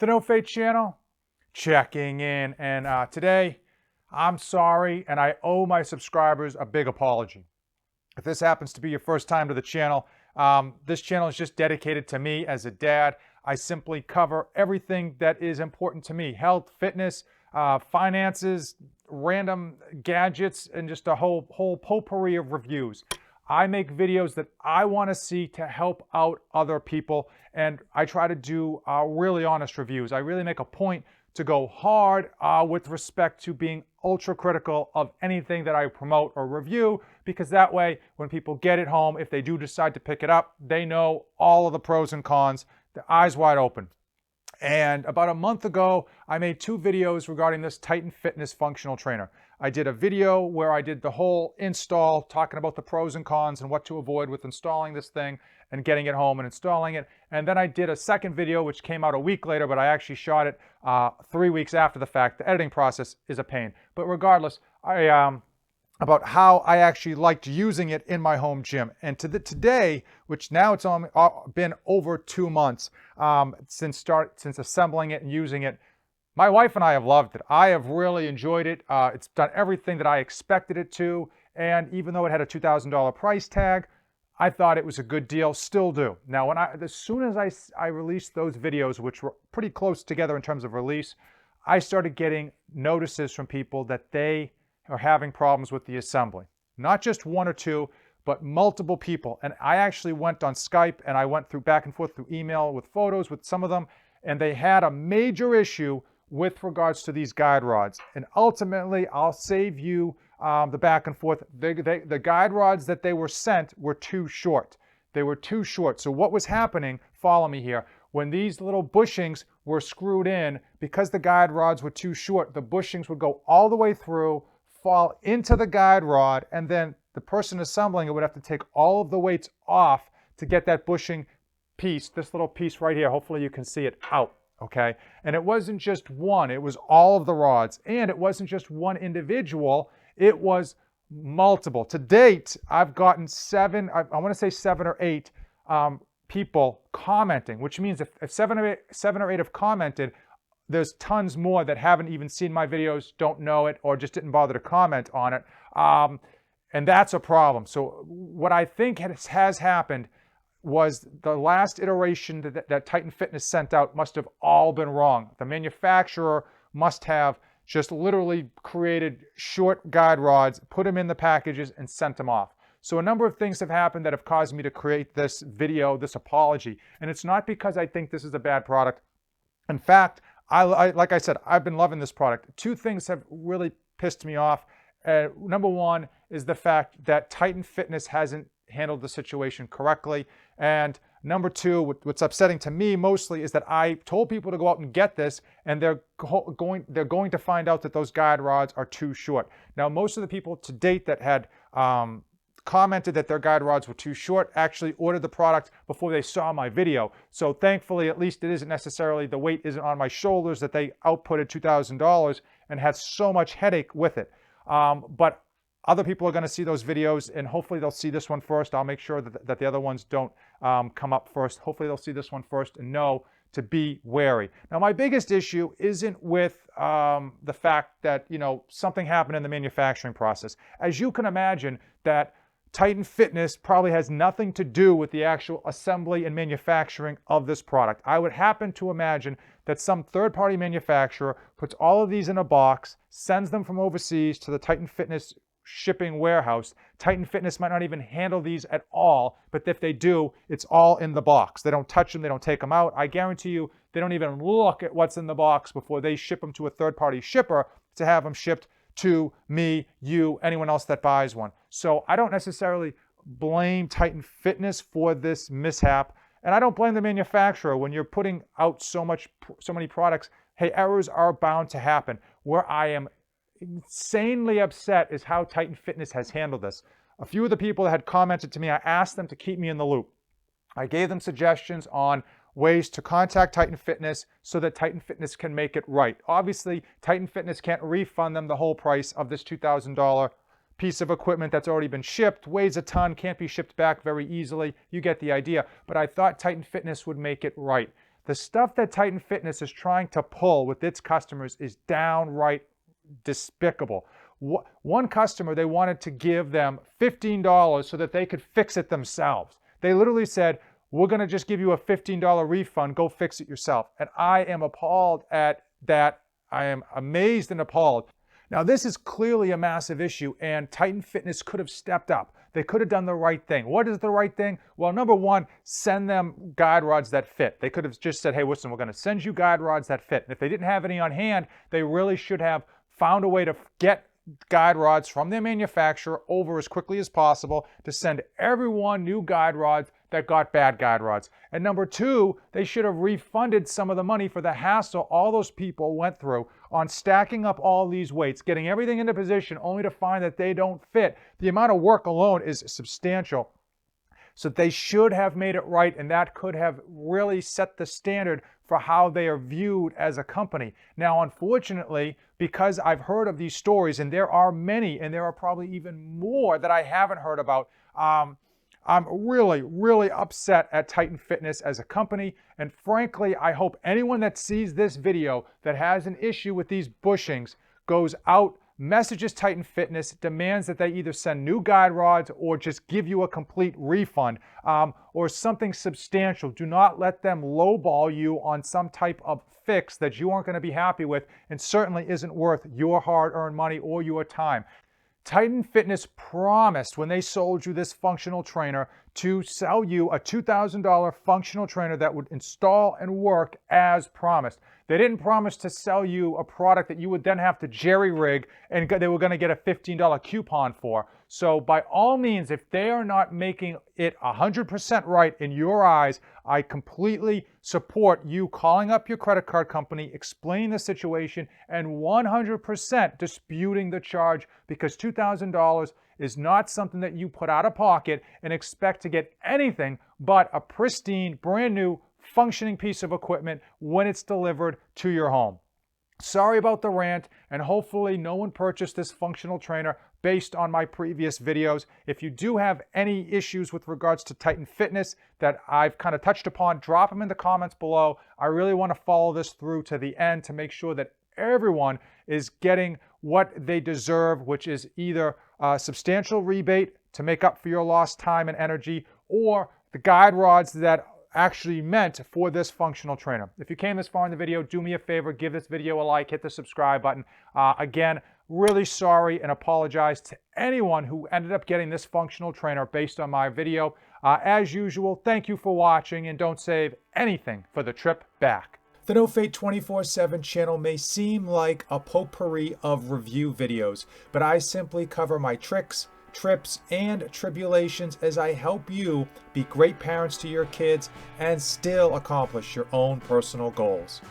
The No Fate channel, checking in. And today, I'm sorry, and I owe my subscribers a big apology. If this happens to be your first time to the channel, this channel is just dedicated to me as a dad. I simply cover everything that is important to me: health, fitness, finances, random gadgets, and just a whole potpourri of reviews. I make videos that I want to see to help out other people, and I try to do really honest reviews. I really make a point to go hard with respect to being ultra critical of anything that I promote or review, because that way when people get it home, if they do decide to pick it up, they know all of the pros and cons, the eyes wide open. And about a month ago, I made 2 videos regarding this Titan Fitness functional trainer. I did a video where I did the whole install, talking about the pros and cons and what to avoid with installing this thing and getting it home and installing it. And then I did a second video, which came out a week later, but I actually shot it 3 weeks after the fact. The editing process is a pain. But regardless, about how I actually liked using it in my home gym. And today, which now it's been over 2 months since assembling it and using it, my wife and I have loved it. I have really enjoyed it. It's done everything that I expected it to. And even though it had a $2,000 price tag, I thought it was a good deal, still do. Now, as soon as I released those videos, which were pretty close together in terms of release, I started getting notices from people that they are having problems with the assembly. Not just 1 or 2, but multiple people. And I actually went on Skype and I went through back and forth through email with photos with some of them, and they had a major issue with regards to these guide rods. And ultimately, I'll save you the back and forth. The guide rods that they were sent were too short. They were too short. So what was happening, follow me here, when these little bushings were screwed in, because the guide rods were too short, the bushings would go all the way through, fall into the guide rod, and then the person assembling it would have to take all of the weights off to get that bushing piece, this little piece right here, hopefully you can see it, out, okay? And it wasn't just one, it was all of the rods, and it wasn't just one individual, it was multiple. To date, I've gotten 7, I want to say 7 or 8 people commenting, which means if 7 or 8 have commented, there's tons more that haven't even seen my videos, don't know it, or just didn't bother to comment on it. And that's a problem. So what I think has happened was the last iteration that Titan Fitness sent out must have all been wrong. The manufacturer must have just literally created short guide rods, put them in the packages, and sent them off. So a number of things have happened that have caused me to create this video, this apology. And it's not because I think this is a bad product. In fact, like I said, I've been loving this product. 2 things have really pissed me off. Number 1 is the fact that Titan Fitness hasn't handled the situation correctly. And number 2, what's upsetting to me mostly is that I told people to go out and get this, and they're going to find out that those guide rods are too short. Now, most of the people to date that had commented that their guide rods were too short actually ordered the product before they saw my video. So thankfully, at least it isn't necessarily, the weight isn't on my shoulders that they outputted $2,000 and had so much headache with it. But other people are going to see those videos, and hopefully they'll see this one first. I'll make sure that the other ones don't come up first. Hopefully they'll see this one first and know to be wary. Now, my biggest issue isn't with the fact that, something happened in the manufacturing process. As you can imagine, that Titan Fitness probably has nothing to do with the actual assembly and manufacturing of this product. I would happen to imagine that some third-party manufacturer puts all of these in a box, sends them from overseas to the Titan Fitness shipping warehouse. Titan Fitness might not even handle these at all, but if they do, it's all in the box. They don't touch them, they don't take them out. I guarantee you, they don't even look at what's in the box before they ship them to a third-party shipper to have them shipped to me, you, anyone else that buys one. So I don't necessarily blame Titan Fitness for this mishap, and I don't blame the manufacturer. When you're putting out so many products, hey, errors are bound to happen. Where I am insanely upset is how Titan Fitness has handled this. A few of the people that had commented to me, I asked them to keep me in the loop. I gave them suggestions on ways to contact Titan Fitness so that Titan Fitness can make it right. Obviously, Titan Fitness can't refund them the whole price of this $2,000 piece of equipment that's already been shipped, weighs a ton, can't be shipped back very easily. You get the idea. But I thought Titan Fitness would make it right. The stuff that Titan Fitness is trying to pull with its customers is downright despicable. One customer, they wanted to give them $15 so that they could fix it themselves. They literally said, we're going to just give you a $15 refund, go fix it yourself. And I am appalled at that. I am amazed and appalled. Now, this is clearly a massive issue, and Titan Fitness could have stepped up. They could have done the right thing. What is the right thing? Well, number one, send them guide rods that fit. They could have just said, hey, listen, we're going to send you guide rods that fit. And if they didn't have any on hand, they really should have found a way to get guide rods from their manufacturer over as quickly as possible to send everyone new guide rods that got bad guide rods. And number two, they should have refunded some of the money for the hassle all those people went through on stacking up all these weights, getting everything into position only to find that they don't fit. The amount of work alone is substantial. So they should have made it right, and that could have really set the standard for how they are viewed as a company. Now, unfortunately, because I've heard of these stories, and there are many, and there are probably even more that I haven't heard about, I'm really, really upset at Titan Fitness as a company. And frankly, I hope anyone that sees this video that has an issue with these bushings goes out, messages Titan Fitness, demands that they either send new guide rods or just give you a complete refund or something substantial. Do not let them lowball you on some type of fix that you aren't going to be happy with and certainly isn't worth your hard-earned money or your time. Titan Fitness promised when they sold you this functional trainer to sell you a $2,000 functional trainer that would install and work as promised. They didn't promise to sell you a product that you would then have to jerry-rig and they were going to get a $15 coupon for. So by all means, if they are not making it 100% right in your eyes, I completely support you calling up your credit card company, explaining the situation, and 100% disputing the charge, because $2,000 is not something that you put out of pocket and expect to get anything but a pristine, brand new, functioning piece of equipment when it's delivered to your home. Sorry about the rant, and hopefully no one purchased this functional trainer based on my previous videos. If you do have any issues with regards to Titan Fitness that I've kind of touched upon, drop them in the comments below. I really want to follow this through to the end to make sure that everyone is getting what they deserve, which is either a substantial rebate to make up for your lost time and energy, or the guide rods that actually meant for this functional trainer. If you came this far in the video, do me a favor, give this video a like, hit the subscribe button. Again, really sorry and apologize to anyone who ended up getting this functional trainer based on my video. As usual, thank you for watching, and don't save anything for the trip back. The No Fate 24/7 channel may seem like a potpourri of review videos, but I simply cover my tricks, trips, and tribulations as I help you be great parents to your kids and still accomplish your own personal goals.